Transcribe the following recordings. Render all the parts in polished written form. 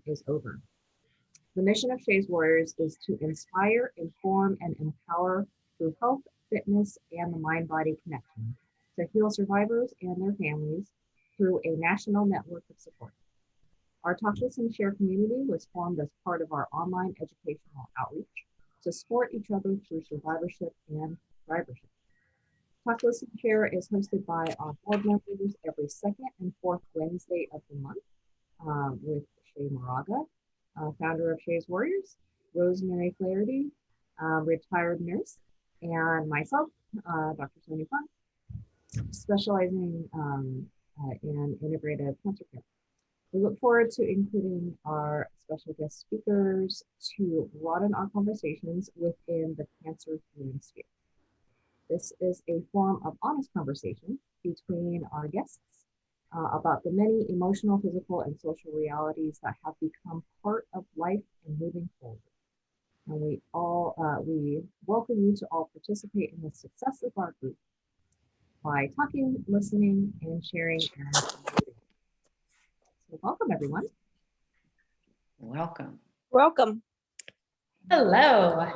is over. The mission of Shay's Warriors is to inspire, inform, and empower through health, fitness, and the mind-body connection to heal survivors and their families through a national network of support. Our Talk, Listen, Share community was formed as part of our online educational outreach to support each other through survivorship and thrivership. Talk, Listen, Share is hosted by our board members every second and fourth Wednesday of the month with Shay Moraga, founder of Shay's Warriors, Rosemary Flaherty, retired nurse, and myself, Dr. Sonia Fung, specializing in integrative cancer care. We look forward to including our special guest speakers to broaden our conversations within the cancer healing sphere. This is a form of honest conversation between our guests about the many emotional, physical, and social realities that have become part of life and moving forward. And we welcome you to all participate in the success of our group by talking, listening, and sharing. So welcome, everyone. Welcome. Welcome. Hello.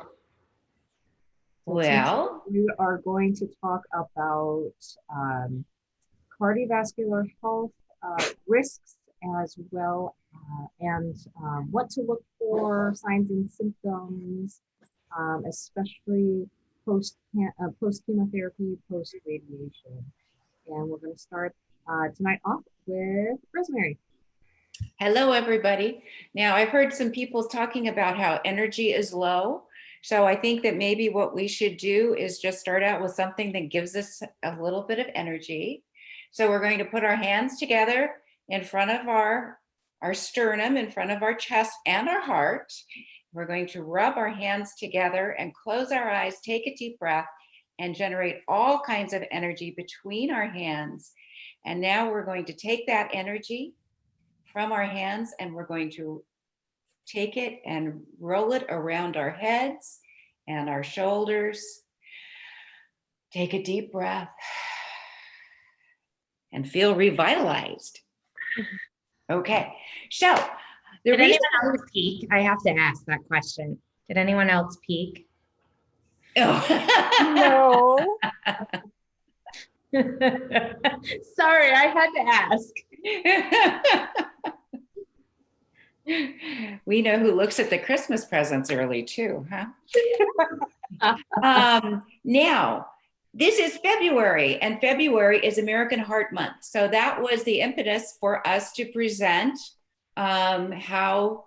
So we are going to talk about cardiovascular health risks as well, and what to look for, signs and symptoms, especially post-chemotherapy, post-radiation. And we're going to start tonight off with Rosemary. Hello, everybody. Now, I've heard some people talking about how energy is low. So I think that maybe what we should do is just start out with something that gives us a little bit of energy. So we're going to put our hands together in front of our sternum, in front of our chest and our heart. We're going to rub our hands together and close our eyes, take a deep breath, and generate all kinds of energy between our hands. And now we're going to take that energy from our hands and we're going to take it and roll it around our heads and our shoulders. Take a deep breath and feel revitalized. Okay, so Did anyone else peak? I have to ask that question. Did anyone else peak? Oh. No. Sorry, I had to ask. We know who looks at the Christmas presents early too, huh? Now, this is February, and February is American Heart Month. So that was the impetus for us to present how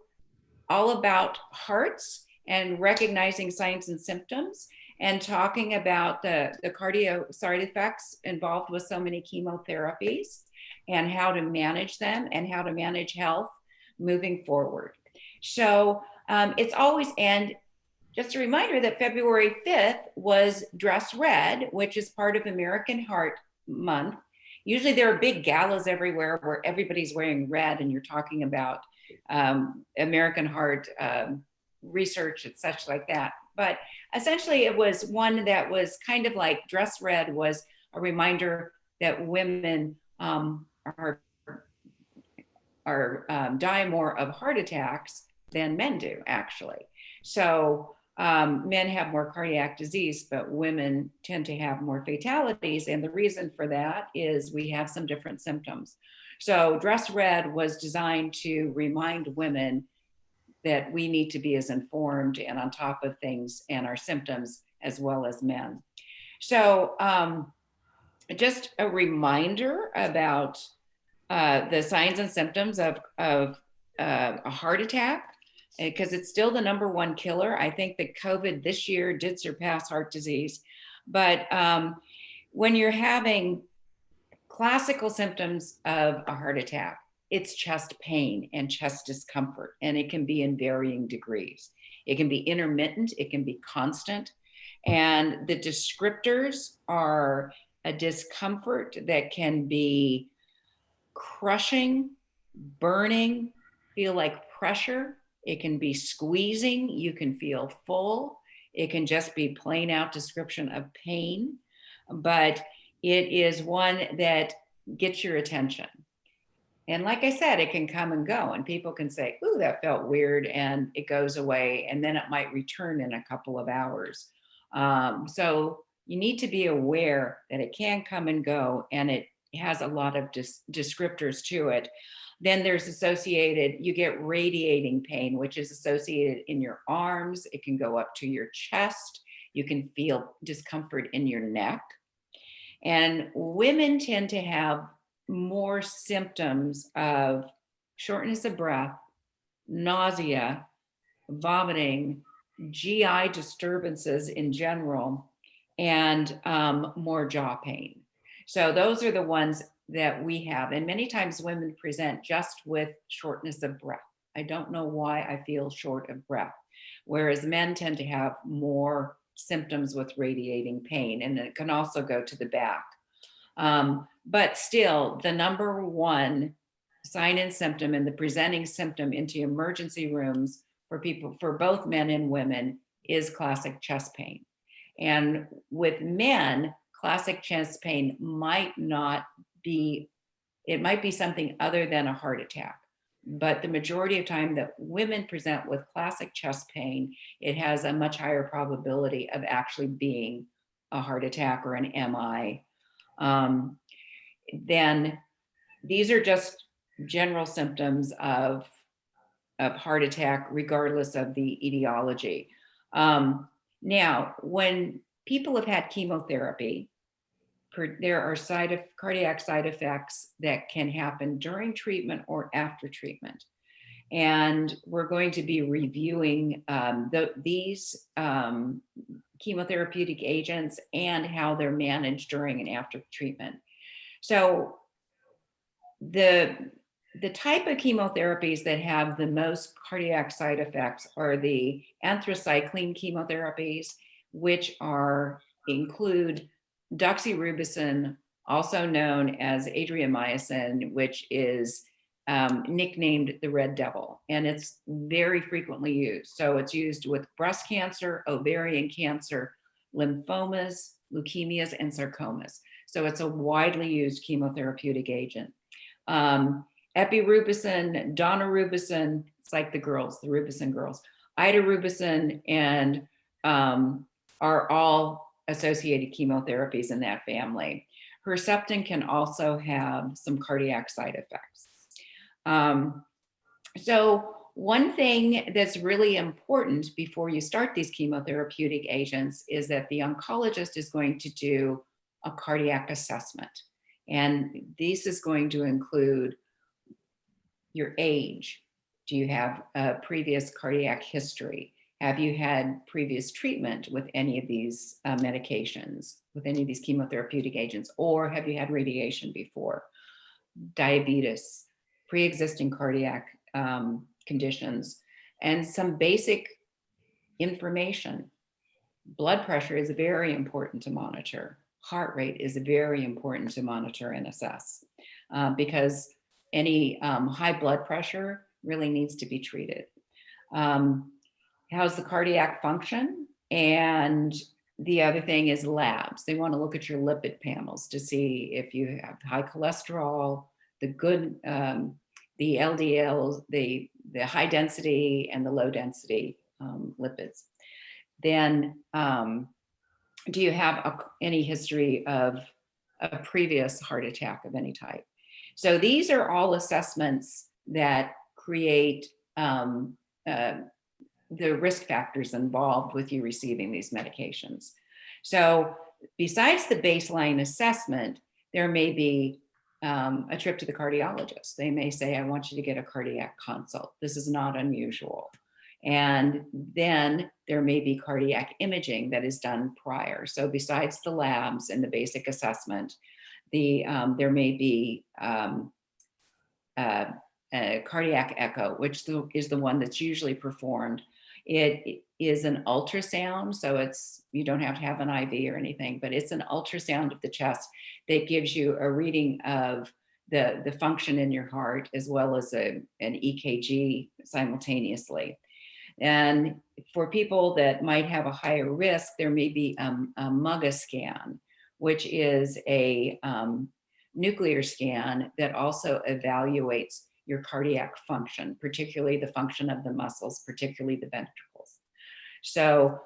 all about hearts and recognizing signs and symptoms and talking about the cardio side effects involved with so many chemotherapies and how to manage them and how to manage health moving forward. So it's always, and just a reminder that February 5th was Dress Red, which is part of American Heart Month. Usually there are big galas everywhere where everybody's wearing red and you're talking about American Heart research and such like that. But essentially it was one that was kind of like Dress Red was a reminder that women die more of heart attacks than men do, actually. So men have more cardiac disease, but women tend to have more fatalities. And the reason for that is we have some different symptoms. So Dress Red was designed to remind women that we need to be as informed and on top of things and our symptoms as well as men. So just a reminder about the signs and symptoms of a heart attack, because it's still the #1 killer. I think that COVID this year did surpass heart disease. But when you're having classical symptoms of a heart attack, it's chest pain and chest discomfort, and it can be in varying degrees. It can be intermittent, it can be constant. And the descriptors are a discomfort that can be crushing, burning, feel like pressure. It can be squeezing, you can feel full. It can just be plain out description of pain, but it is one that gets your attention. And like I said, it can come and go, and people can say, "Ooh, that felt weird," and it goes away, and then it might return in a couple of hours. So you need to be aware that it can come and go, and it has a lot of descriptors to it. Then there's associated, you get radiating pain, which is associated in your arms. It can go up to your chest. You can feel discomfort in your neck. And women tend to have more symptoms of shortness of breath, nausea, vomiting, GI disturbances in general, and more jaw pain. So those are the ones that we have. And many times women present just with shortness of breath. I don't know why I feel short of breath, whereas men tend to have more symptoms with radiating pain, and it can also go to the back. But still, the number one sign and symptom and the presenting symptom into emergency rooms for people, for both men and women, is classic chest pain. And with men, classic chest pain might not be, it might be something other than a heart attack. But the majority of time that women present with classic chest pain, it has a much higher probability of actually being a heart attack or an MI. Then these are just general symptoms of heart attack, regardless of the etiology. Now, when people have had chemotherapy, there are cardiac side effects that can happen during treatment or after treatment. And we're going to be reviewing these chemotherapeutic agents and how they're managed during and after treatment. So the type of chemotherapies that have the most cardiac side effects are the anthracycline chemotherapies, which include doxorubicin, also known as adriamycin, which is nicknamed the Red Devil, and it's very frequently used. So it's used with breast cancer, ovarian cancer, lymphomas, leukemias, and sarcomas. So it's a widely used chemotherapeutic agent. Epirubicin, daunorubicin, it's like the girls, the Rubicin girls, idarubicin, and are all associated chemotherapies in that family. Herceptin can also have some cardiac side effects. So one thing that's really important before you start these chemotherapeutic agents is that the oncologist is going to do a cardiac assessment. And this is going to include your age. Do you have a previous cardiac history? Have you had previous treatment with any of these medications, with any of these chemotherapeutic agents, or have you had radiation before? Diabetes, pre-existing cardiac conditions, and some basic information. Blood pressure is very important to monitor. Heart rate is very important to monitor and assess because any high blood pressure really needs to be treated. How's the cardiac function? And the other thing is labs. They want to look at your lipid panels to see if you have high cholesterol, the good, the LDL, the high density and the low density lipids. Then do you have any history of a previous heart attack of any type? So these are all assessments that create the risk factors involved with you receiving these medications. So besides the baseline assessment, there may be a trip to the cardiologist. They may say, I want you to get a cardiac consult. This is not unusual. And then there may be cardiac imaging that is done prior. So besides the labs and the basic assessment, there may be a cardiac echo, which is the one that's usually performed. It is an ultrasound, so you don't have to have an IV or anything, but it's an ultrasound of the chest that gives you a reading of the function in your heart as well as an EKG simultaneously. And for people that might have a higher risk, there may be a MUGA scan, which is nuclear scan that also evaluates your cardiac function, particularly the function of the muscles, particularly the ventricles. So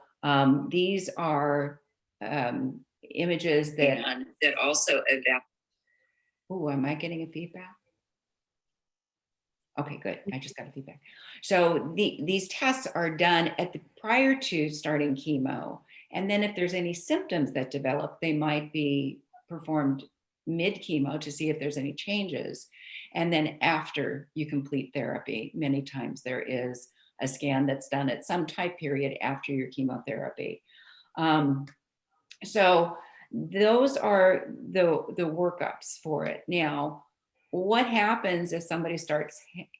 these are images that also evaluate. Oh, am I getting a feedback? Okay, good. I just got a feedback. So these tests are done prior to starting chemo. And then if there's any symptoms that develop, they might be performed mid-chemo to see if there's any changes. And then after you complete therapy, many times there is a scan that's done at some time period after your chemotherapy. So those are the workups for it. Now, what happens if somebody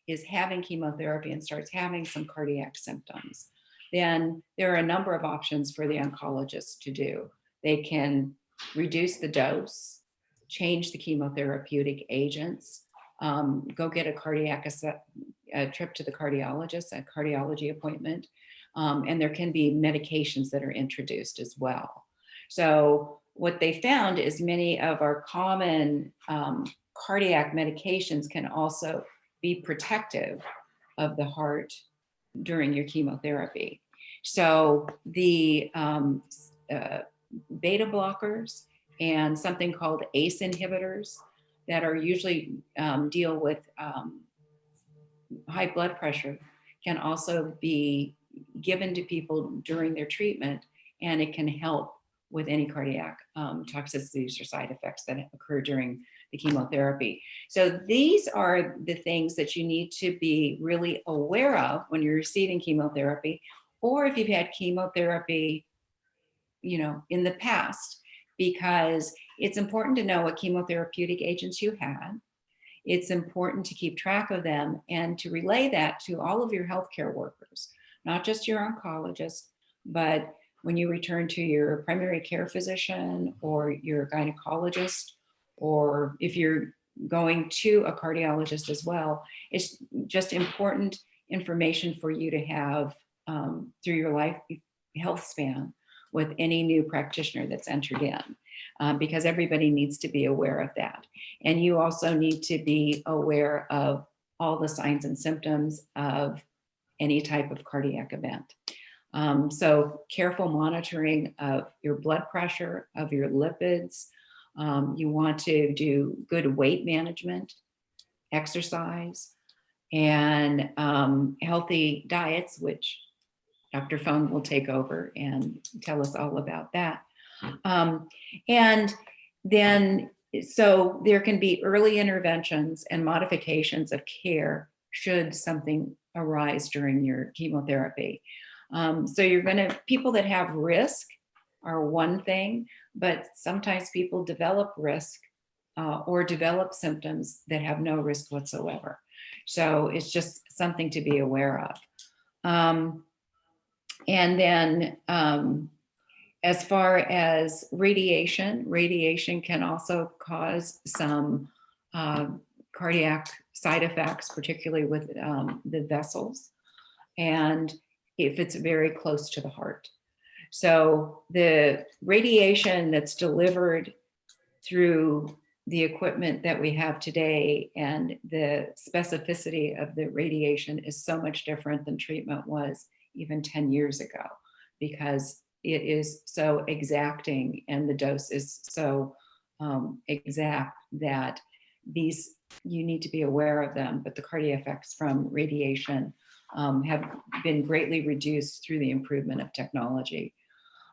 is having chemotherapy and starts having some cardiac symptoms? Then there are a number of options for the oncologist to do. They can reduce the dose, change the chemotherapeutic agents, go get a trip to the cardiologist, a cardiology appointment, and there can be medications that are introduced as well. So what they found is many of our common cardiac medications can also be protective of the heart during your chemotherapy. So the beta blockers and something called ACE inhibitors that are usually deal with high blood pressure can also be given to people during their treatment, and it can help with any cardiac toxicities or side effects that occur during the chemotherapy. So these are the things that you need to be really aware of when you're receiving chemotherapy, or if you've had chemotherapy, in the past, because it's important to know what chemotherapeutic agents you had. It's important to keep track of them and to relay that to all of your healthcare workers, not just your oncologist, but when you return to your primary care physician or your gynecologist, or if you're going to a cardiologist as well. It's just important information for you to have through your life health span with any new practitioner that's entered in, because everybody needs to be aware of that. And you also need to be aware of all the signs and symptoms of any type of cardiac event. So careful monitoring of your blood pressure, of your lipids. You want to do good weight management, exercise, and healthy diets, which Dr. Fung will take over and tell us all about that. And then, so there can be early interventions and modifications of care should something arise during your chemotherapy. So people that have risk are one thing, but sometimes people develop risk or develop symptoms that have no risk whatsoever. So it's just something to be aware of. And then as far as radiation can also cause some cardiac side effects, particularly with the vessels, and if it's very close to the heart. So the radiation that's delivered through the equipment that we have today and the specificity of the radiation is so much different than treatment was even 10 years ago, because it is so exacting and the dose is so exact that you need to be aware of them. But the cardiac effects from radiation have been greatly reduced through the improvement of technology.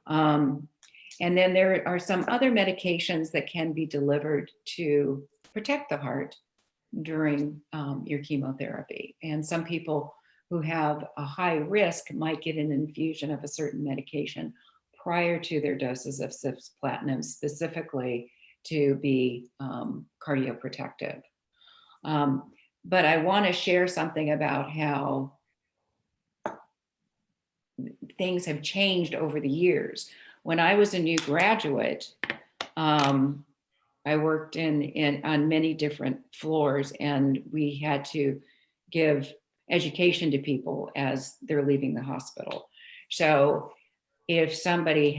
And then there are some other medications that can be delivered to protect the heart during your chemotherapy. And some people who have a high risk might get an infusion of a certain medication prior to their doses of cisplatin, specifically to be cardioprotective. But I want to share something about how things have changed over the years. When I was a new graduate, I worked on many different floors, and we had to give education to people as they're leaving the hospital. So if somebody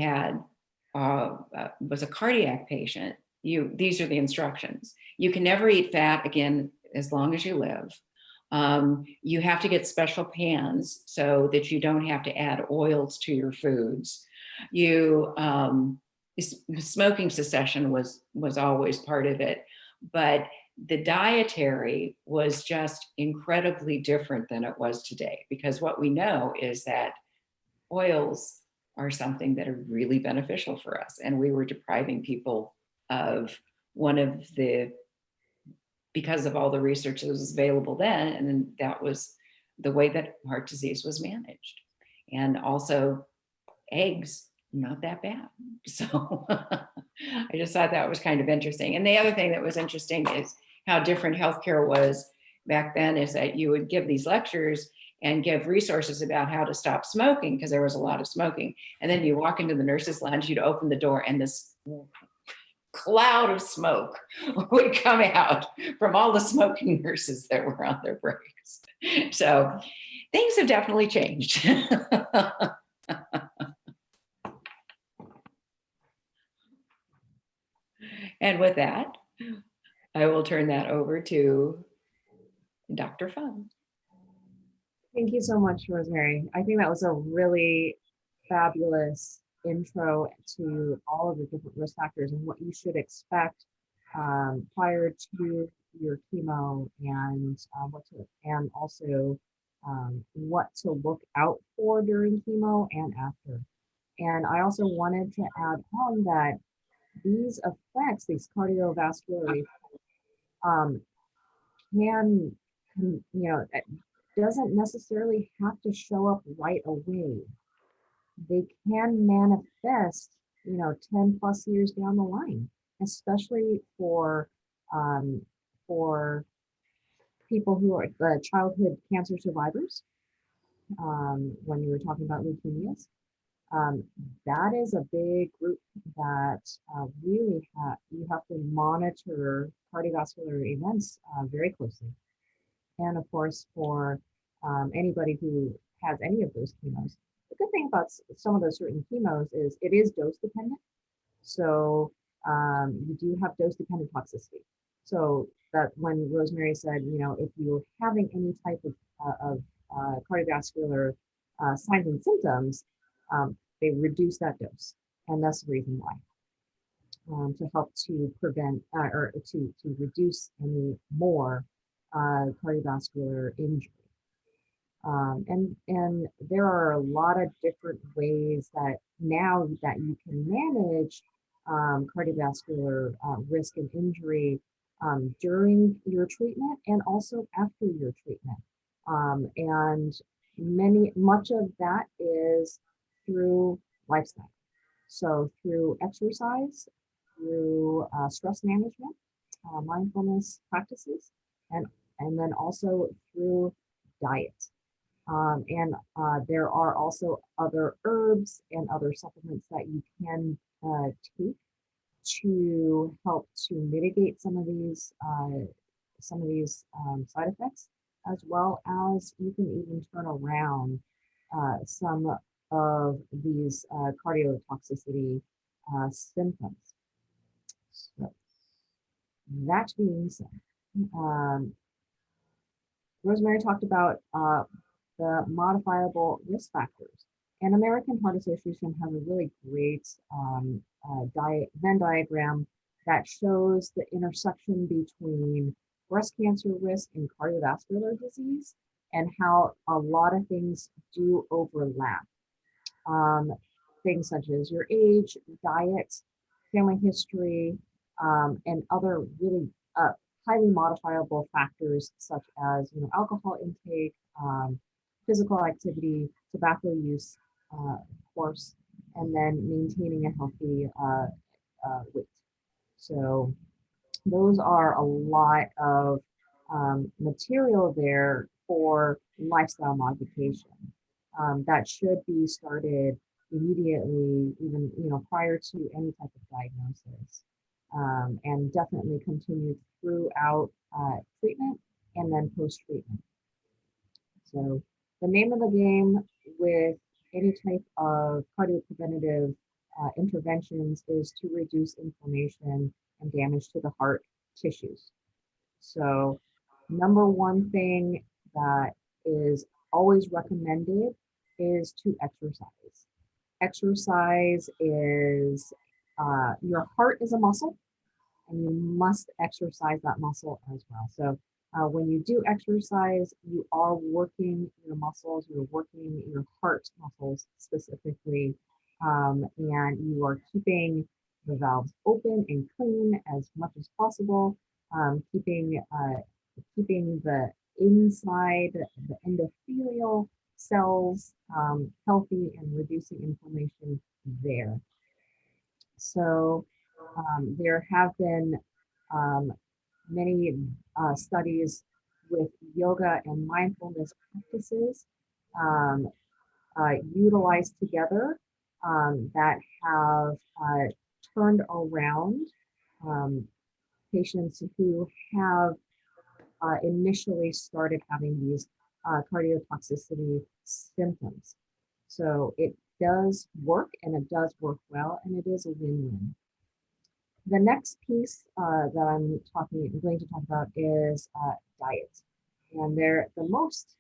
was a cardiac patient, these are the instructions. You can never eat fat again as long as you live. You have to get special pans so that you don't have to add oils to your foods. Smoking cessation was always part of it, but the dietary was just incredibly different than it was today, because what we know is that oils are something that are really beneficial for us, and we were depriving people of one of the, because of all the research that was available then, and then that was the way that heart disease was managed. And also eggs, not that bad. So I just thought that was kind of interesting. And the other thing that was interesting is how different healthcare was back then, is that you would give these lectures and give resources about how to stop smoking, because there was a lot of smoking. And then you walk into the nurse's lounge, you'd open the door, and this cloud of smoke would come out from all the smoking nurses that were on their breaks. So things have definitely changed. And with that, I will turn that over to Dr. Fung. Thank you so much, Rosemary. I think that was a really fabulous intro to all of the different risk factors and what you should expect prior to your chemo, and and also what to look out for during chemo and after. And I also wanted to add on that these effects, these cardiovascular um, can, it doesn't necessarily have to show up right away. They can manifest, 10 plus years down the line, especially for people who are childhood cancer survivors. When you were talking about leukemias, that is a big group that really you have to monitor cardiovascular events very closely. And of course, for anybody who has any of those chemos, the good thing about some of those certain chemos is it is dose dependent. So you do have dose dependent toxicity. So that when Rosemary said, if you're having any type of cardiovascular signs and symptoms, they reduce that dose. And that's the reason why, to help to prevent or to reduce any more cardiovascular injury. And there are a lot of different ways that now that you can manage cardiovascular risk and injury during your treatment and also after your treatment. And much of that is through lifestyle. So through exercise, through stress management, mindfulness practices, and then also through diet. And there are also other herbs and other supplements that you can take to help to mitigate some of these side effects, as well as you can even turn around some of these cardiotoxicity symptoms. So that being said, Rosemary talked about the modifiable risk factors. And American Heart Association has a really great Venn diagram that shows the intersection between breast cancer risk and cardiovascular disease, and how a lot of things do overlap. Things such as your age, diet, family history, and other really highly modifiable factors such as alcohol intake, physical activity, tobacco use, of course, and then maintaining a healthy weight. So those are a lot of material there for lifestyle modification that should be started immediately, even prior to any type of diagnosis, and definitely continue throughout treatment and then post-treatment. So the name of the game with any type of cardiopreventative interventions is to reduce inflammation and damage to the heart tissues. So number one thing that is always recommended is to exercise. Exercise is, your heart is a muscle, and you must exercise that muscle as well. So when you do exercise, you are working your muscles, you're working your heart muscles specifically, and you are keeping the valves open and clean as much as possible, keeping the inside, the endothelial cells healthy and reducing inflammation there. So there have been many studies with yoga and mindfulness practices utilized together that have turned around patients who have initially started having these cardiotoxicity symptoms. So it does work, and it does work well, and it is a win-win. The next piece that I'm going to talk about is diet. And the most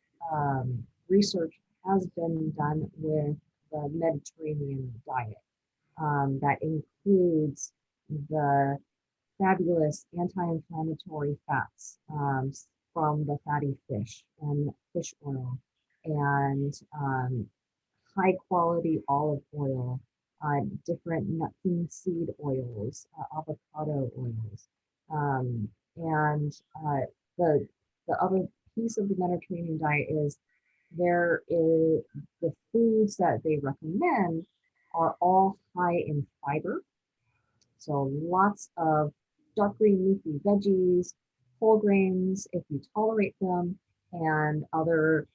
research has been done with the Mediterranean diet that includes the fabulous anti-inflammatory fats from the fatty fish and fish oil, and high quality olive oil, different nut and seed oils, avocado oils. And the other piece of the Mediterranean diet is the foods that they recommend are all high in fiber. So lots of dark green leafy veggies, whole grains if you tolerate them, and other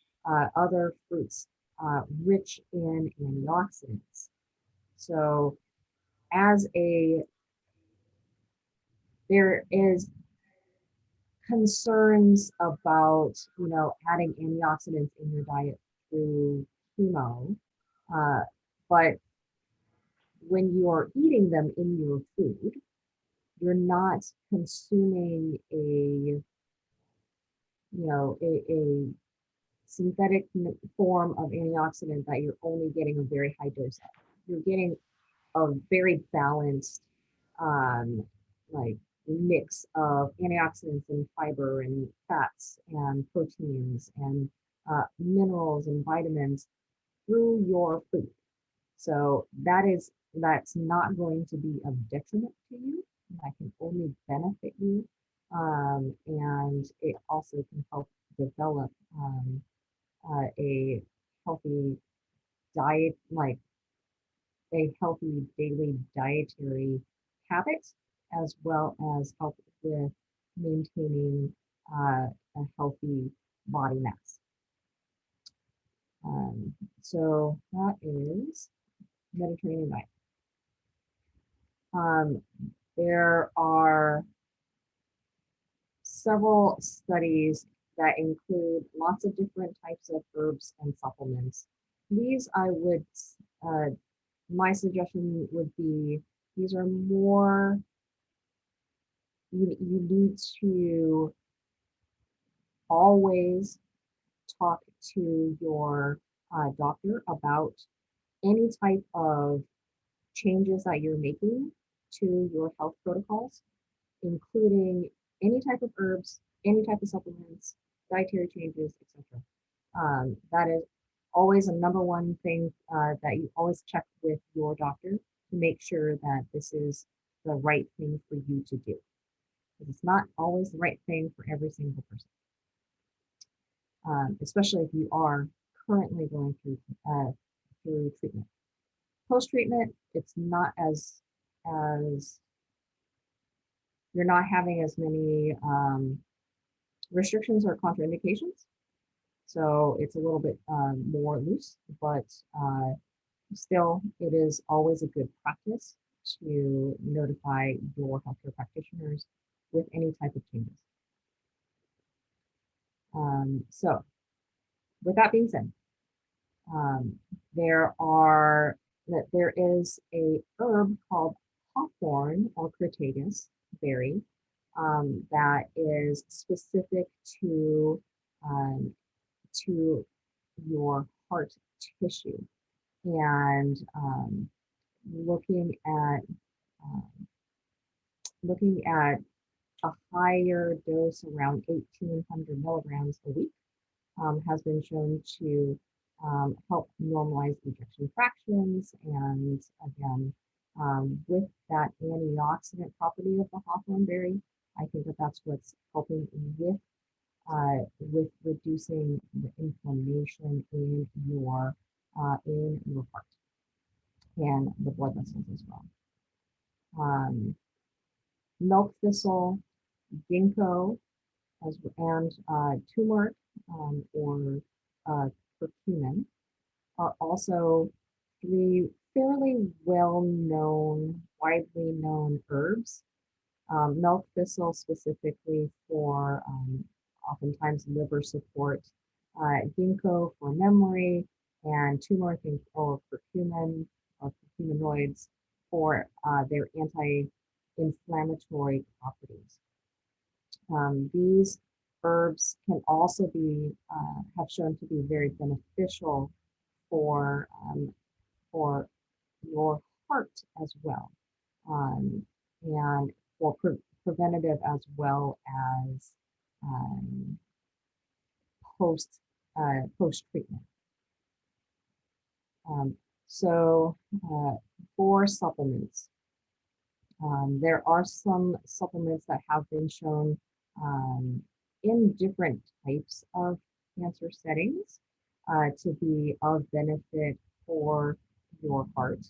fruits rich in antioxidants. So there is concerns about, adding antioxidants in your diet through chemo, but when you're eating them in your food, you're not consuming a synthetic form of antioxidant that you're only getting a very high dose of. You're getting a very balanced mix of antioxidants and fiber and fats and proteins and minerals and vitamins through your food. So that's not going to be of detriment to you. That can only benefit you, and it also can help develop a healthy diet, like a healthy daily dietary habit, as well as help with maintaining a healthy body mass. So that is Mediterranean diet. There are several studies that include lots of different types of herbs and supplements. These my suggestion would be, these are more, you need to always talk to your doctor about any type of changes that you're making to your health protocols, including any type of herbs, any type of supplements, dietary changes, etc. That is always a number one thing that you always check with your doctor to make sure that this is the right thing for you to do. Because it's not always the right thing for every single person, especially if you are currently going through treatment. Post-treatment, it's not as you're not having as many restrictions or contraindications. So it's a little bit more loose, but still, it is always a good practice to notify your healthcare practitioners with any type of changes. So with that being said, there is a herb called hawthorn or crataegus berry that is specific um, to your heart tissue. And looking at um, looking at a higher dose around 1,800 milligrams a week has been shown to help normalize ejection fractions. And again, with that antioxidant property of the hawthorn berry, I think that that's what's helping with reducing the inflammation in your heart and the blood vessels as well. Milk thistle, ginkgo, and turmeric or curcumin are also three fairly well-known, widely known herbs. Milk thistle specifically for oftentimes liver support, ginkgo for memory, and turmeric or curcumin or curcuminoids for their anti-inflammatory properties. These herbs can also be have shown to be very beneficial for your heart as well, and for preventative as well as post treatment. So for supplements, there are some supplements that have been shown in different types of cancer settings to be of benefit for your heart.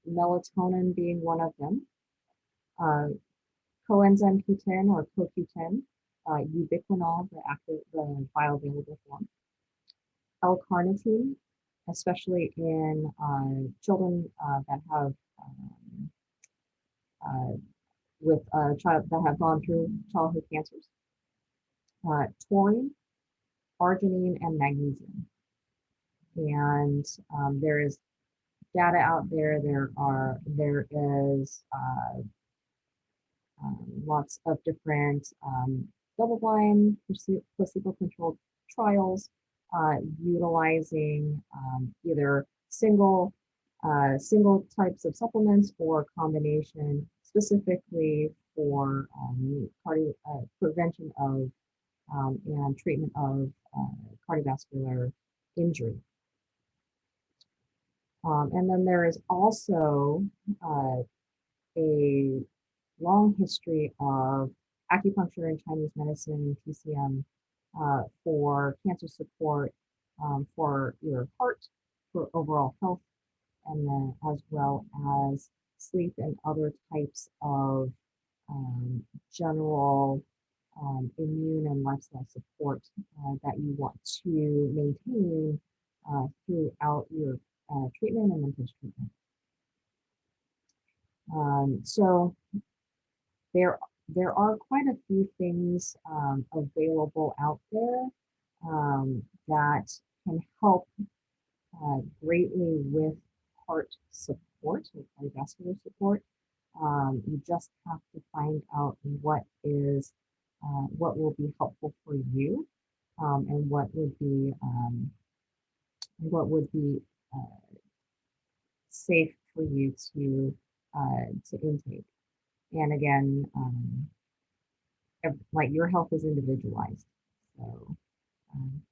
Melatonin being one of them. Coenzyme Q10 or CoQ10, ubiquinol, the bioavailable form. L-carnitine, especially in children that have with child that have gone through childhood cancers. Taurine, arginine, and magnesium. And there is data out there. There is lots of different double-blind, placebo-controlled trials utilizing either single types of supplements or combination, specifically for prevention of and treatment of cardiovascular injury. And then there is also a long history of acupuncture and Chinese medicine and TCM for cancer support, for your heart, for overall health, and then as well as sleep and other types of general immune and lifestyle support that you want to maintain throughout your treatment and then post-treatment. So there are quite a few things available out there that can help greatly with heart support, with cardiovascular support. You just have to find out what will be helpful for you, and what would be safe for you to intake. And again, like your health is individualized, so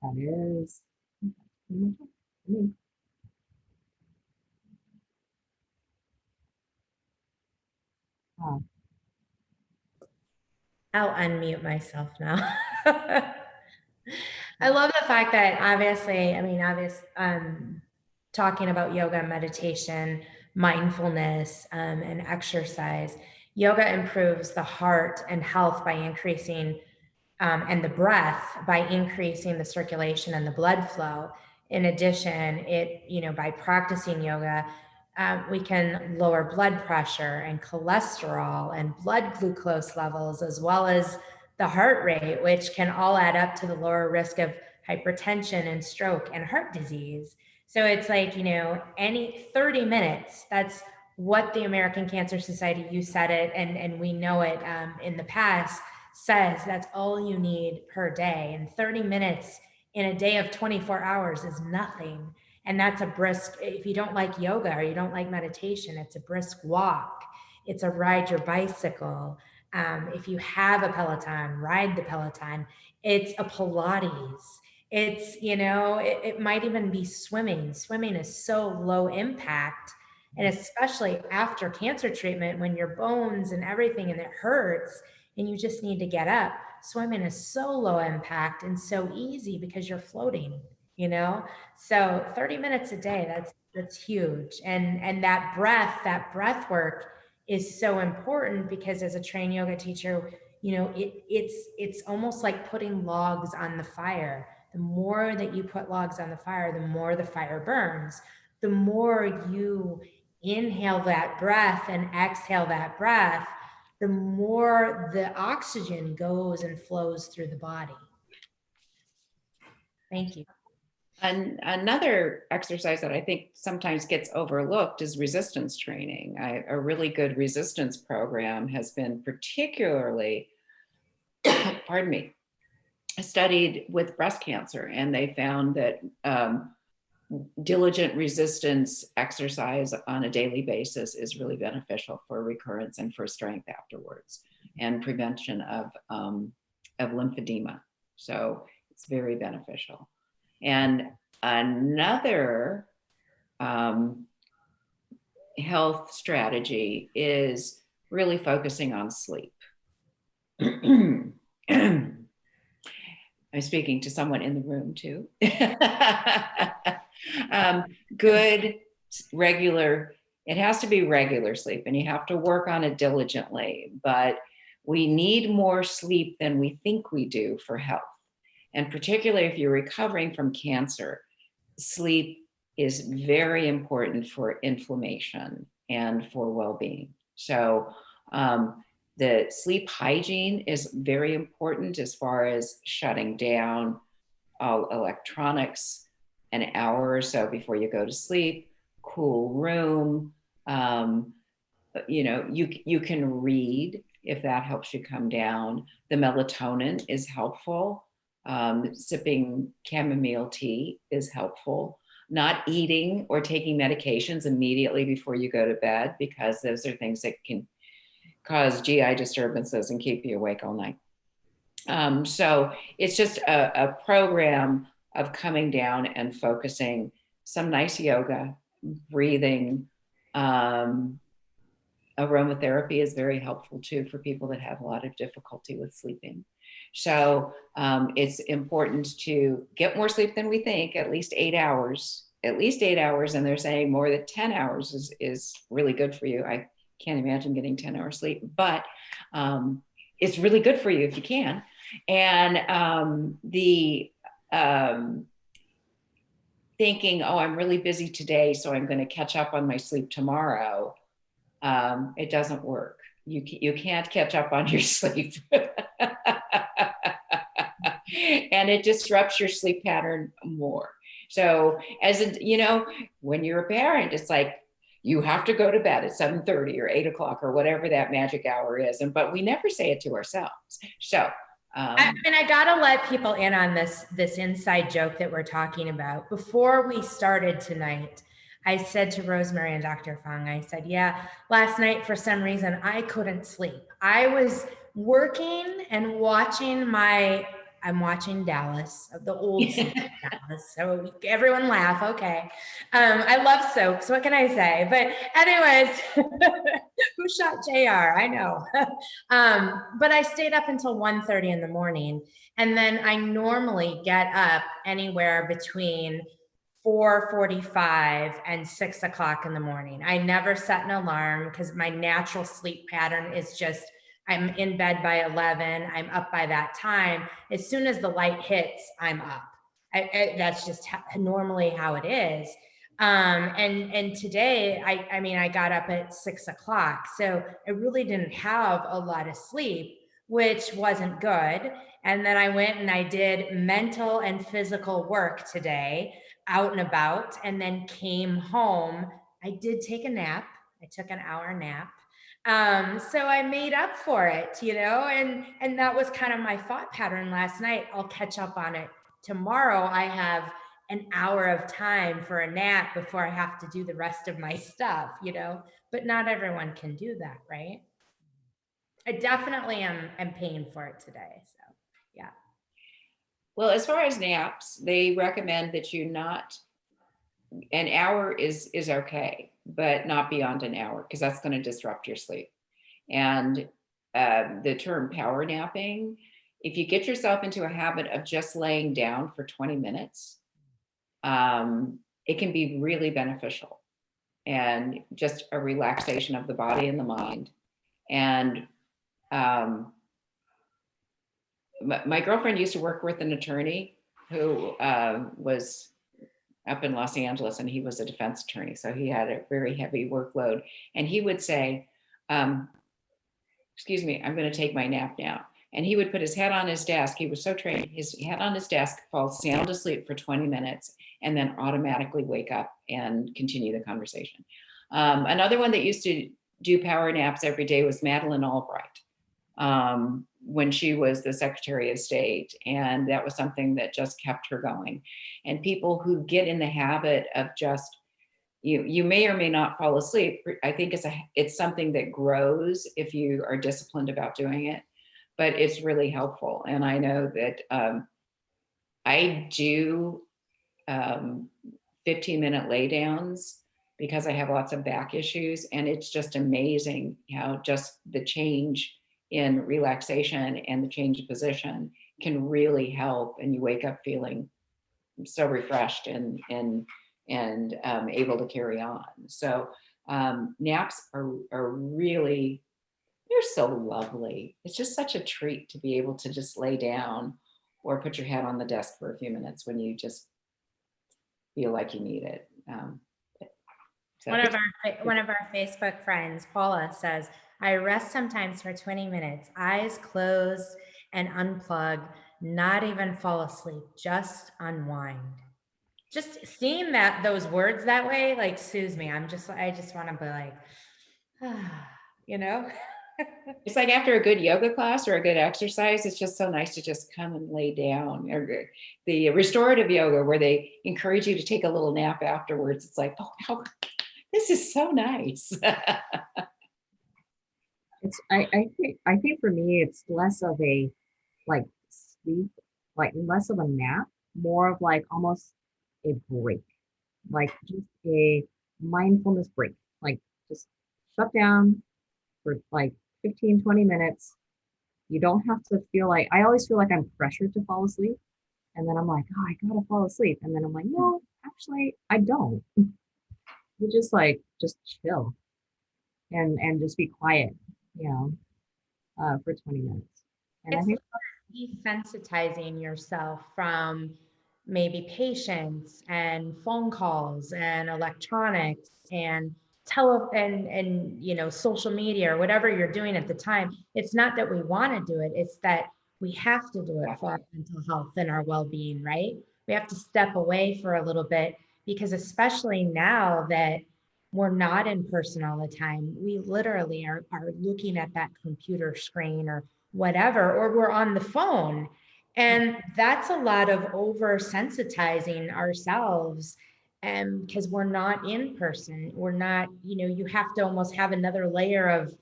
that is pretty much it for me. I'll unmute myself now. I love the fact that obviously, talking about yoga, meditation, mindfulness, and exercise, yoga improves the heart and health by increasing and the breath by increasing the circulation and the blood flow. In addition, by practicing yoga, we can lower blood pressure and cholesterol and blood glucose levels, as well as the heart rate, which can all add up to the lower risk of hypertension and stroke and heart disease. So it's like, any 30 minutes, that's what the American Cancer Society, you said it, and we know it in the past, says that's all you need per day. And 30 minutes in a day of 24 hours is nothing. And that's a brisk, if you don't like yoga or you don't like meditation, it's a brisk walk. It's a ride your bicycle. If you have a Peloton, ride the Peloton. It's a Pilates. It's, it might even be swimming. Swimming is so low impact. And especially after cancer treatment, when your bones and everything and it hurts and you just need to get up, swimming is so low impact and so easy because you're floating, So 30 minutes a day, that's huge. And that breath work is so important because as a trained yoga teacher, it's almost like putting logs on the fire. The more that you put logs on the fire, the more the fire burns. The more you inhale that breath and exhale that breath, the more the oxygen goes and flows through the body. Thank you. And another exercise that I think sometimes gets overlooked is resistance training. A really good resistance program has been particularly, pardon me, studied with breast cancer, and they found that diligent resistance exercise on a daily basis is really beneficial for recurrence and for strength afterwards, and prevention of lymphedema. So it's very beneficial. And another health strategy is really focusing on sleep. I'm speaking to someone in the room too. Good, regular, it has to be regular sleep, and you have to work on it diligently, but we need more sleep than we think we do for health. And particularly if you're recovering from cancer, sleep is very important for inflammation and for well-being. So the sleep hygiene is very important as far as shutting down all electronics an hour or so before you go to sleep, cool room. You can read if that helps you come down. The melatonin is helpful. Sipping chamomile tea is helpful. Not eating or taking medications immediately before you go to bed, because those are things that can cause GI disturbances and keep you awake all night. So it's just a program of coming down and focusing, some nice yoga, breathing. Aromatherapy is very helpful too for people that have a lot of difficulty with sleeping. So it's important to get more sleep than we think, at least 8 hours, and they're saying more than 10 hours is really good for you. I can't imagine getting 10 hours sleep, but it's really good for you if you can. And thinking, oh, I'm really busy today, so I'm going to catch up on my sleep tomorrow. It doesn't work. You can't catch up on your sleep. And it disrupts your sleep pattern more. So when you're a parent, it's like, you have to go to bed at 7:30 or 8 o'clock or whatever that magic hour is. But we never say it to ourselves. So, I gotta let people in on this inside joke that we're talking about. Before we started tonight, I said to Rosemary and Dr. Fung, I said, yeah, last night for some reason I couldn't sleep. I was working and watching I'm watching Dallas, the old Dallas. So everyone laugh, okay. I love soaps, what can I say? But anyways, who shot JR? I know. But I stayed up until 1:30 in the morning. And then I normally get up anywhere between 4:45 and 6 o'clock in the morning. I never set an alarm because my natural sleep pattern is just, I'm in bed by 11. I'm up by that time. As soon as the light hits, I'm up. That's just normally how it is. And today, I got up at 6 o'clock. So I really didn't have a lot of sleep, which wasn't good. And then I went and I did mental and physical work today, out and about, and then came home. I did take a nap. I took an hour nap. So I made up for it, and that was kind of my thought pattern last night. I'll catch up on it tomorrow. I have an hour of time for a nap before I have to do the rest of my stuff, but not everyone can do that, right? I definitely am paying for it today. So yeah. Well, as far as naps, they recommend that an hour is okay, but not beyond an hour, because that's going to disrupt your sleep. And the term power napping, if you get yourself into a habit of just laying down for 20 minutes, it can be really beneficial, and just a relaxation of the body and the mind. And my girlfriend used to work with an attorney who was up in Los Angeles, and he was a defense attorney. So he had a very heavy workload, and he would say, excuse me, I'm going to take my nap now. And he would put his head on his desk. He was so trained, his head on his desk, fall sound asleep for 20 minutes, and then automatically wake up and continue the conversation. Another one that used to do power naps every day was Madeleine Albright, when she was the Secretary of State. And that was something that just kept her going. And people who get in the habit of just, you may or may not fall asleep. I think it's something that grows if you are disciplined about doing it, but it's really helpful. And I know that I do 15-minute laydowns because I have lots of back issues, and it's just amazing how just the change in relaxation and the change of position can really help, and you wake up feeling so refreshed and able to carry on. So naps are really, they're so lovely. It's just such a treat to be able to just lay down or put your head on the desk for a few minutes when you just feel like you need it. So One of our Facebook friends, Paula, says, I rest sometimes for 20 minutes, eyes closed and unplug, not even fall asleep, just unwind. Just seeing those words that way, like, soothes me. I just want to be like, It's like after a good yoga class or a good exercise, it's just so nice to just come and lay down. Or the restorative yoga, where they encourage you to take a little nap afterwards. It's like, oh, this is so nice. I think for me, it's less of a like sleep, like less of a nap, more of like almost a break, like just a mindfulness break, like just shut down for like 15, 20 minutes. You don't have to feel like, I always feel like I'm pressured to fall asleep. And then I'm like, oh, I gotta fall asleep. And then I'm like, no, actually, I don't. You just chill and just be quiet, for 20 minutes. And I think desensitizing yourself from maybe patients and phone calls and electronics and social media or whatever you're doing at the time. It's not that we want to do it, it's that we have to do it for our mental health and our well-being, right? We have to step away for a little bit, because especially now that we're not in person all the time, we literally are looking at that computer screen or whatever, or we're on the phone. And that's a lot of oversensitizing ourselves. And because we're not in person, we're not, you have to almost have another layer of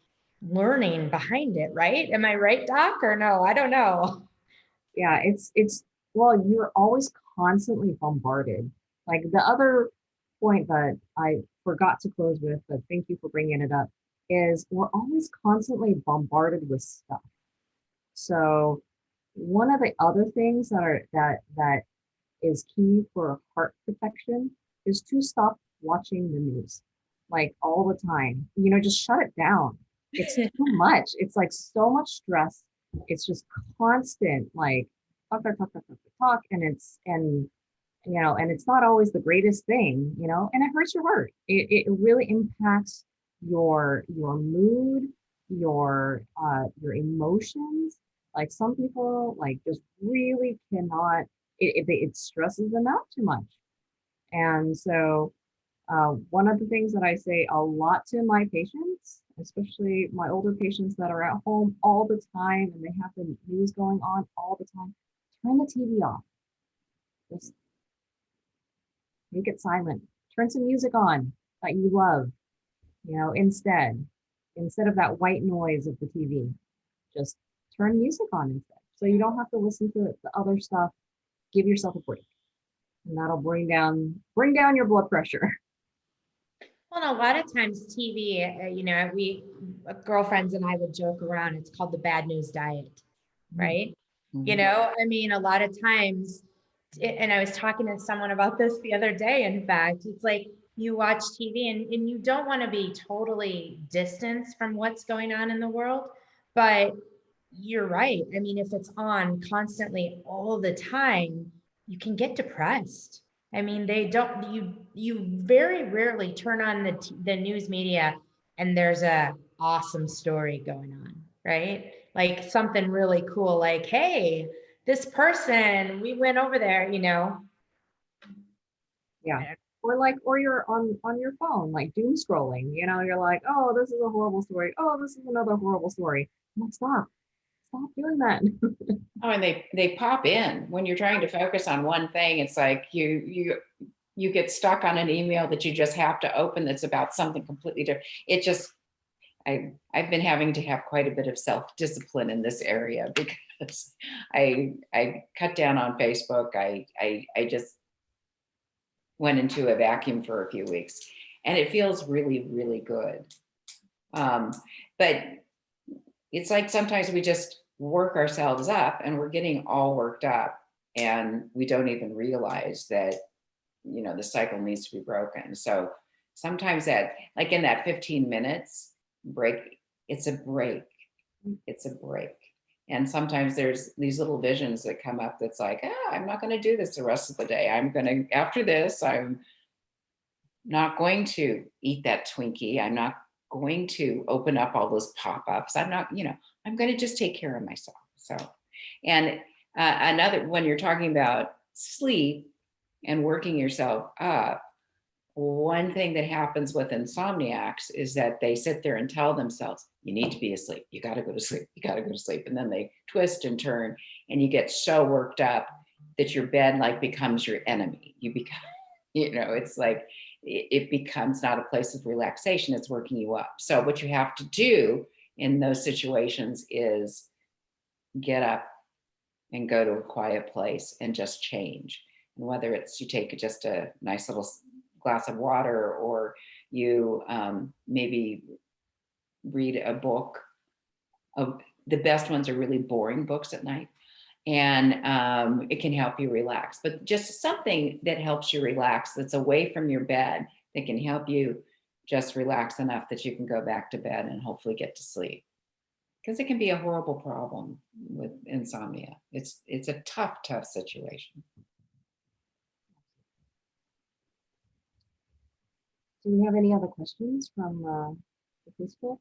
learning behind it, right? Am I right, Doc, or no? I don't know. yeah, well, you're always constantly bombarded. Like the other point that I forgot to close with, but thank you for bringing it up, is we're always constantly bombarded with stuff. So one of the other things that is key for heart protection is to stop watching the news like all the time. Just shut it down. It's too much. It's like so much stress. It's just constant like talk, and it's not always the greatest thing, and it hurts your heart. It really impacts your mood, your emotions. Like some people like just really cannot, it stresses them out too much. And so One of the things that I say a lot to my patients, especially my older patients that are at home all the time and they have the news going on all the time, turn the TV off. Just make it silent. Turn some music on that you love, instead of that white noise of the TV. Just turn music on instead. So you don't have to listen to the other stuff. Give yourself a break. And that'll bring down your blood pressure. Well, and a lot of times TV, we girlfriends and I would joke around. It's called the bad news diet, right? Mhm. I mean, a lot of times, and I was talking to someone about this the other day. In fact, it's like you watch TV and you don't want to be totally distanced from what's going on in the world, but you're right. I mean, if it's on constantly all the time, you can get depressed. I mean, you very rarely turn on the news media and there's a awesome story going on, right? Like something really cool, like, hey, this person, we went over there, Yeah. Or you're on your phone, like doom scrolling, you're like, oh, this is a horrible story. Oh, this is another horrible story. I'm like, stop doing that. Oh, and they pop in when you're trying to focus on one thing. It's like you get stuck on an email that you just have to open that's about something completely different. It just I've been having to have quite a bit of self-discipline in this area because I cut down on Facebook. I just went into a vacuum for a few weeks and it feels really, really good. But it's like sometimes we just work ourselves up and we're getting all worked up and we don't even realize that, the cycle needs to be broken. So sometimes that, like in that 15 minutes break, it's a break. It's a break. And sometimes there's these little visions that come up that's like, I'm not going to do this the rest of the day. After this, I'm not going to eat that Twinkie. I'm not going to open up all those pop-ups. I'm not, I'm going to just take care of myself. So, and another, when you're talking about sleep and working yourself up, one thing that happens with insomniacs is that they sit there and tell themselves, you need to be asleep. You got to go to sleep. You got to go to sleep. And then they twist and turn and you get so worked up that your bed like becomes your enemy. You become, it's like, it becomes not a place of relaxation. It's working you up. So what you have to do in those situations is get up and go to a quiet place and just change. And whether it's you take just a nice little glass of water or you maybe read a book. The best ones are really boring books at night. And it can help you relax, but just something that helps you relax that's away from your bed that can help you just relax enough that you can go back to bed and hopefully get to sleep. Because it can be a horrible problem with insomnia. It's a tough situation. Do we have any other questions from Facebook?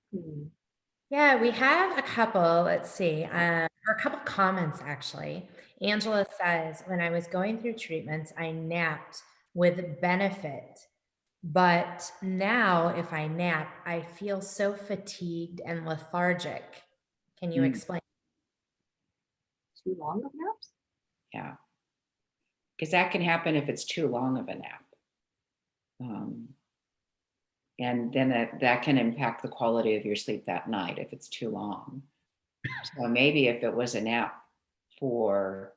Yeah, we have a couple. Let's see, or a couple comments actually. Angela says, when I was going through treatments, I napped with benefit. But now if I nap, I feel so fatigued and lethargic. Can you explain? Too long of naps? Yeah. Because that can happen if it's too long of a nap. And then that can impact the quality of your sleep that night if it's too long. So maybe if it was a nap for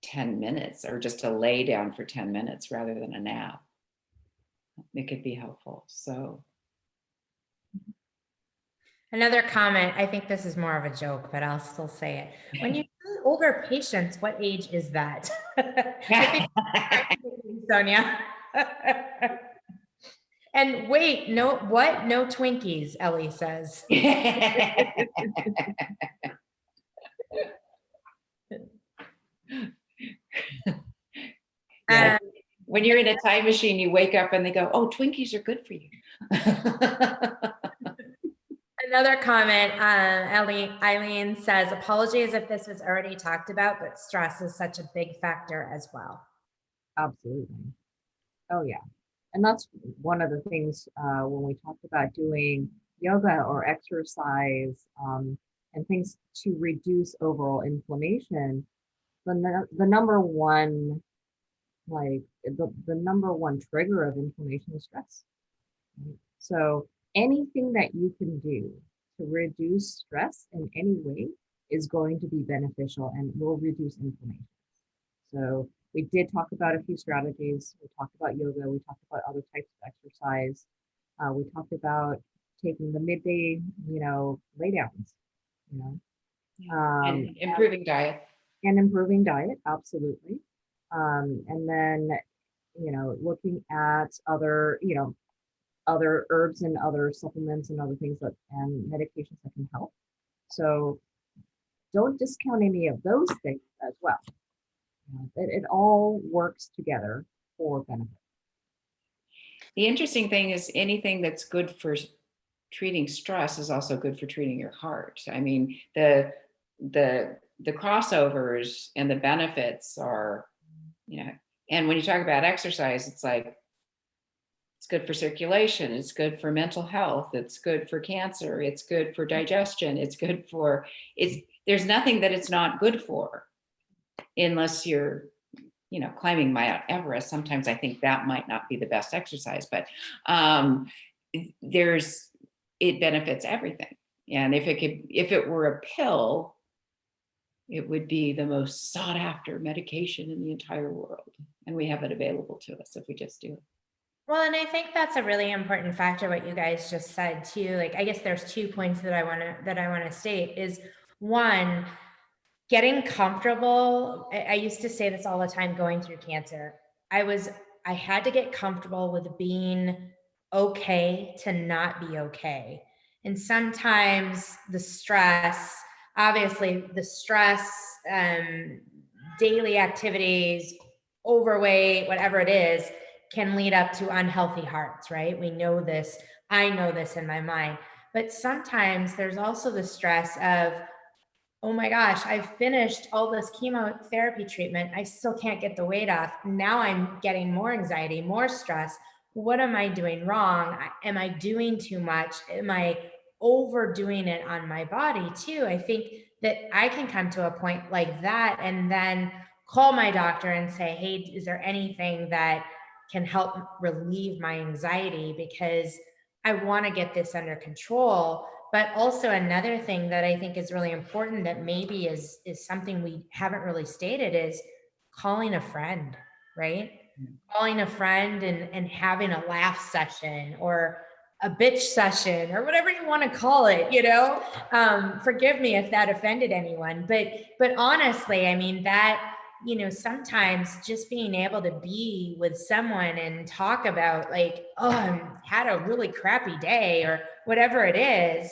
10 minutes or just a lay down for 10 minutes rather than a nap, it could be helpful. So Another comment, I think this is more of a joke, but I'll still say it. When you see older patients, what age is that? I think Sonia. And wait, no Twinkies, Ellie says. Yeah. When you're in a time machine, you wake up and they go, oh, Twinkies are good for you. Another comment, Eileen says, apologies if this was already talked about, but stress is such a big factor as well. Absolutely. Oh yeah. And that's one of the things when we talked about doing yoga or exercise and things to reduce overall inflammation. The number one, like the number one trigger of inflammation is stress. Right? So anything that you can do to reduce stress in any way is going to be beneficial and will reduce inflammation. So we did talk about a few strategies. We talked about yoga. We talked about other types of exercise. We talked about taking the midday, lay downs, you know, And improving diet. and improving diet, absolutely. And then, looking at other herbs and other supplements and other things and medications that can help. So don't discount any of those things as well. It all works together for benefit. The interesting thing is anything that's good for treating stress is also good for treating your heart. I mean, the crossovers and the benefits are, and when you talk about exercise, it's like, it's good for circulation, it's good for mental health, it's good for cancer, it's good for digestion, there's nothing that it's not good for, unless you're climbing Mount Everest. Sometimes I think that might not be the best exercise, but it benefits everything. And if it were a pill, it would be the most sought after medication in the entire world. And we have it available to us if we just do it. Well, and I think that's a really important factor, what you guys just said too. Like, I guess there's 2 points that I want to state is, one, getting comfortable. I used to say this all the time going through cancer. I had to get comfortable with being okay to not be okay. And sometimes the stress, obviously the stress, daily activities, overweight, whatever it is, can lead up to unhealthy hearts, right? We know this. I know this in my mind. But sometimes there's also the stress of, oh my gosh, I've finished all this chemotherapy treatment. I still can't get the weight off. Now I'm getting more anxiety, more stress. What am I doing wrong? Am I doing too much? Am I overdoing it on my body too? I think that I can come to a point like that and then call my doctor and say, hey, is there anything that can help relieve my anxiety? Because I want to get this under control. But also another thing that I think is really important that maybe is something we haven't really stated is calling a friend, right? Mm-hmm. Calling a friend and having a laugh session or a bitch session or whatever you want to call it, forgive me if that offended anyone, but honestly, I mean, that, sometimes just being able to be with someone and talk about like, oh, I had a really crappy day or whatever it is.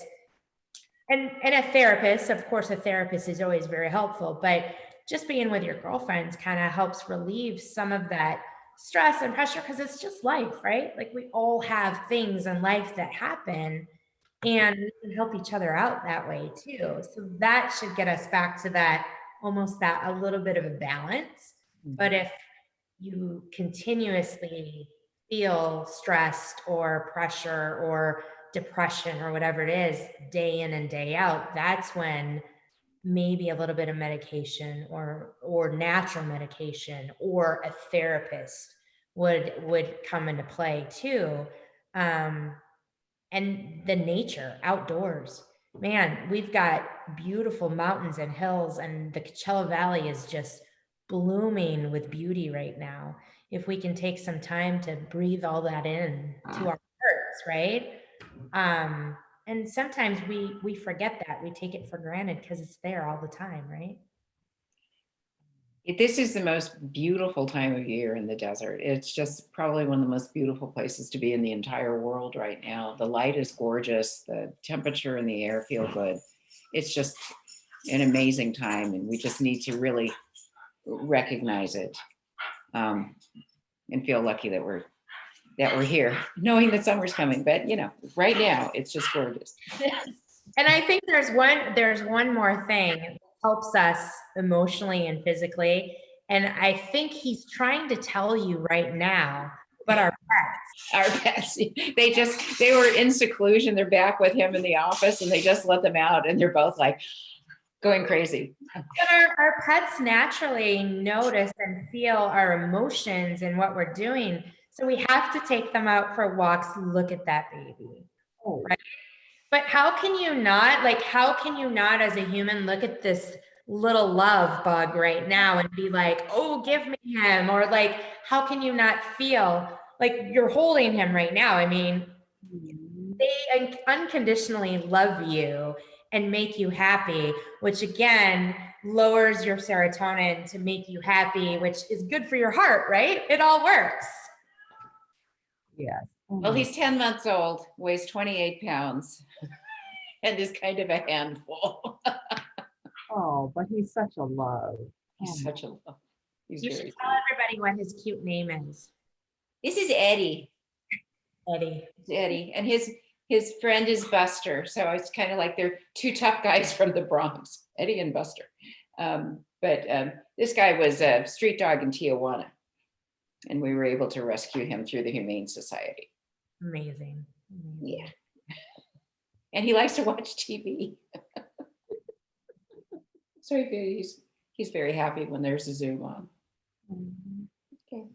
And a therapist, of course, a therapist is always very helpful, but just being with your girlfriends kind of helps relieve some of that stress and pressure because it's just life, right? Like we all have things in life that happen and we can help each other out that way too. So that should get us back to that, almost that a little bit of a balance. Mm-hmm. But if you continuously feel stressed or pressure or depression or whatever it is day in and day out, that's when maybe a little bit of medication or natural medication or a therapist would come into play too. And the nature outdoors, man, we've got beautiful mountains and hills, and the Coachella Valley is just blooming with beauty right now. If we can take some time to breathe all that in to our hearts, right? And sometimes we forget that. We take it for granted because it's there all the time, right? This is the most beautiful time of year in the desert. It's just probably one of the most beautiful places to be in the entire world right now. The light is gorgeous. The temperature and the air feel good. It's just an amazing time, and we just need to really recognize it and feel lucky that we're here, knowing that summer's coming. But right now it's just gorgeous. And I think there's one more thing that helps us emotionally and physically. And I think he's trying to tell you right now but our pets, they were in seclusion. They're back with him in the office and they just let them out and they're both like going crazy. But our pets naturally notice and feel our emotions and what we're doing. So we have to take them out for walks. Look at that baby. Oh, Right? But how can you not, as a human, look at this little love bug right now and be like, oh, give me him? Or like, how can you not feel like you're holding him right now? I mean, they unconditionally love you and make you happy, which again lowers your serotonin to make you happy, which is good for your heart, right? It all works. yes. Well, he's 10 months old, weighs 28 pounds, and is kind of a handful. Oh, but he's such a love. He's such a love. He's You very should sweet. tell everybody what his cute name is. This is Eddie. Eddie. It's Eddie, and his friend is Buster. So it's kind of like they're two tough guys from the Bronx, Eddie and Buster. But this guy was a street dog in Tijuana, and we were able to rescue him through the Humane Society. Amazing. Yeah. And he likes to watch TV. So he's very happy when there's a Zoom on. Okay.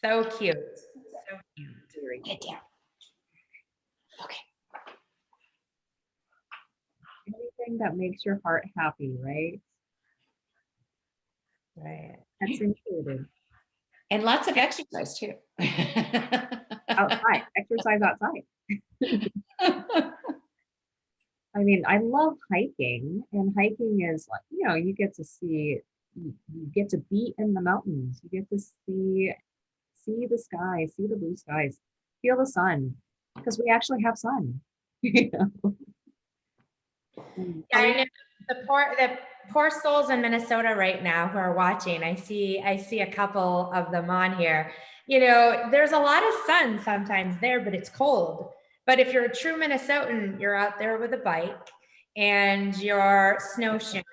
So cute. So cute. Get down. Okay. Anything that makes your heart happy, right? Right. That's included. And lots of exercise too. Outside, exercise outside. I mean, I love hiking, and hiking is like, you get to see, you get to be in the mountains. You get to see the sky, see the blue skies, feel the sun, because we actually have sun. Yeah, I know the poor souls in Minnesota right now who are watching. I see a couple of them on here. There's a lot of sun sometimes there, but it's cold. But if you're a true Minnesotan, you're out there with a bike and you're snowshoeing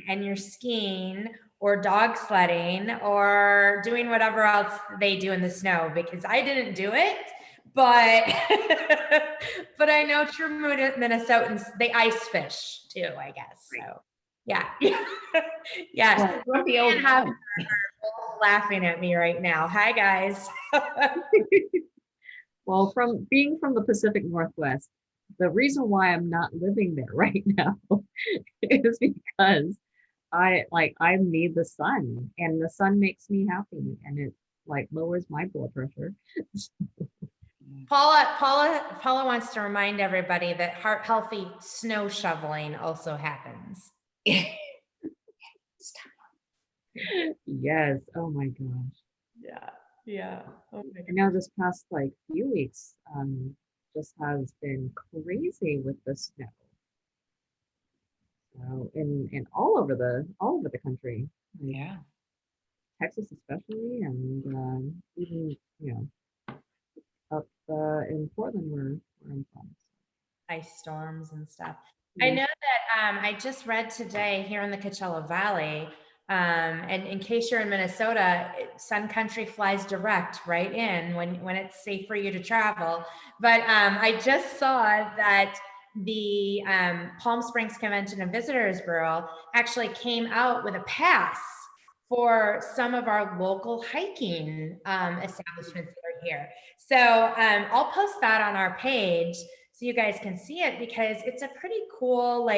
and you're skiing or dog sledding or doing whatever else they do in the snow, because I didn't do it. But but I know true Minnesotans, they ice fish too, I guess. So yeah. Yes. Grumpy old man. Laughing at me right now. Hi guys. Well, from being from the Pacific Northwest, the reason why I'm not living there right now is because I need the sun, and the sun makes me happy, and it like lowers my blood pressure. Paula wants to remind everybody that healthy snow shoveling also happens. Yes. Oh my gosh. Yeah. Oh my I know this past few weeks just has been crazy with the snow. So in all over the country. Yeah. Texas especially, and even up in Portland where I'm from. Ice storms and stuff. I know that I just read today here in the Coachella Valley, and in case you're in Minnesota, Sun Country flies direct right in when it's safe for you to travel. But I just saw that the Palm Springs Convention and Visitors Bureau actually came out with a pass for some of our local hiking establishments that are here. So I'll post that on our page so you guys can see it, because it's a pretty cool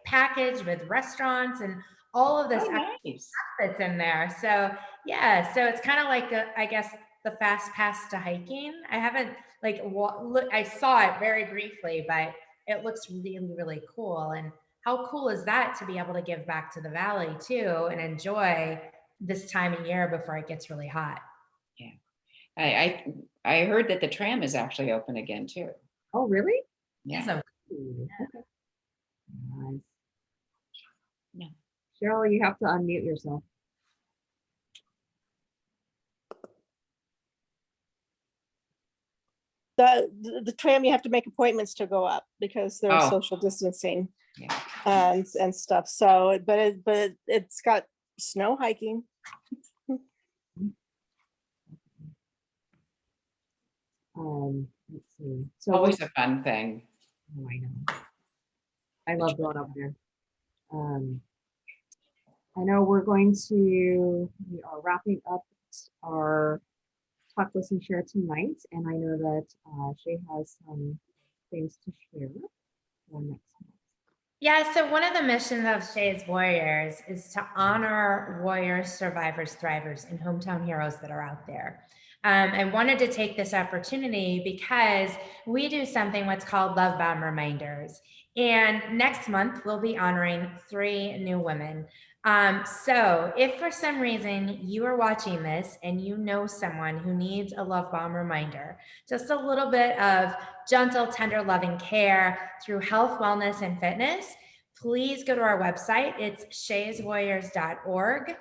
package with restaurants and all of this Nice. that's in there. So yeah, so it's kind of like I guess the fast pass to hiking. I haven't I saw it very briefly, but it looks really, really cool. And how cool is that to be able to give back to the valley too and enjoy this time of year before it gets really hot. Yeah. I heard that the tram is actually open again too. Oh, really? Yeah. So, Okay. Nice. Yeah. Cheryl, you have to unmute yourself. The tram, you have to make appointments to go up because there's Oh. social distancing Yeah. and stuff. So, but it's got snow hiking. Let's see. So Always a fun thing. oh, I know. I love going up there. I know we are wrapping up our talk, listen, share tonight, and I know that Shay has some things to share for next month. Yeah, so one of the missions of Shay's Warriors is to honor warriors, survivors, thrivers, and hometown heroes that are out there. I wanted to take this opportunity because we do something what's called Love Bomb Reminders. And next month, we'll be honoring 3 new women. So if for some reason you are watching this and you know someone who needs a Love Bomb reminder, just a little bit of gentle, tender, loving care through health, wellness, and fitness, please go to our website. It's shayswarriors.org.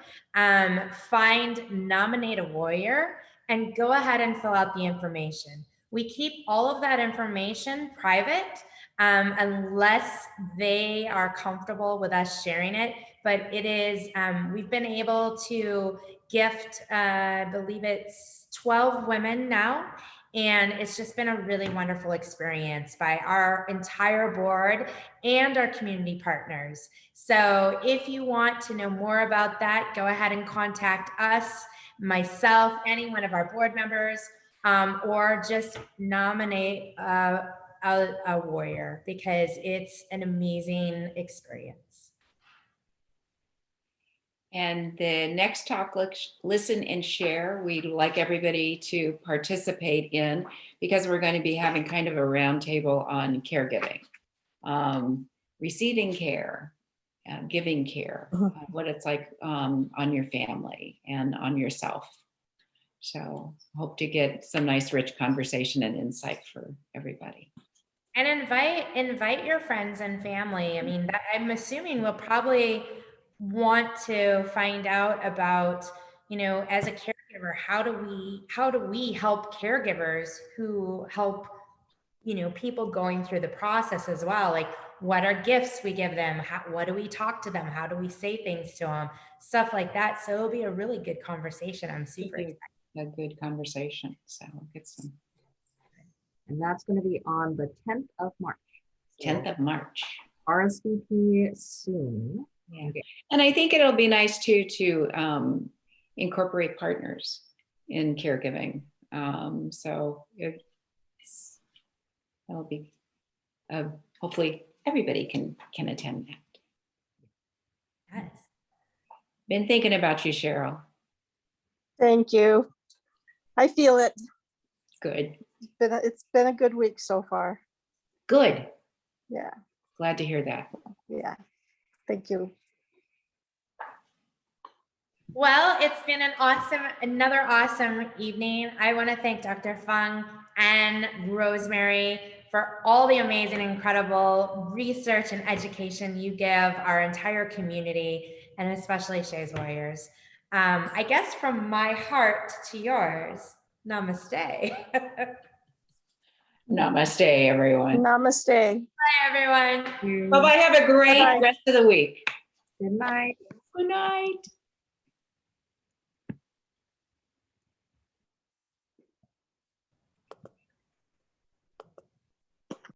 Find Nominate a Warrior and go ahead and fill out the information. We keep all of that information private unless they are comfortable with us sharing it. But it is, we've been able to gift, I believe it's 12 women now. And it's just been a really wonderful experience by our entire board and our community partners. So if you want to know more about that, go ahead and contact us, myself, any one of our board members, or just nominate a warrior because it's an amazing experience. And the next talk, listen and share, we'd like everybody to participate in because we're going to be having kind of a roundtable on caregiving, receiving care, giving care, what it's like on your family and on yourself. So hope to get some nice rich conversation and insight for everybody. And invite your friends and family. I mean, I'm assuming we'll probably want to find out about, as a caregiver, how do we help caregivers who help, people going through the process as well? Like, what are gifts we give them? What do we talk to them? How do we say things to them? Stuff like that. So it'll be a really good conversation. I'm super excited. A good conversation. So get some. And that's going to be on the 10th of March. 10th of March. RSVP soon. Yeah. Okay. And I think it'll be nice too to incorporate partners in caregiving. So that'll be hopefully everybody can attend that. Yes. Been thinking about you, Cheryl. Thank you. I feel it. Good. It's been a good week so far. Good. Yeah. Glad to hear that. Yeah. Thank you. Well, it's been another awesome evening. I want to thank Dr. Fung and Rosemary for all the amazing, incredible research and education you give our entire community, and especially Shay's Warriors. I guess from my heart to yours, namaste. Namaste, everyone. Namaste. Bye, everyone. Bye-bye. Have a great rest of the week. Good night. Good night.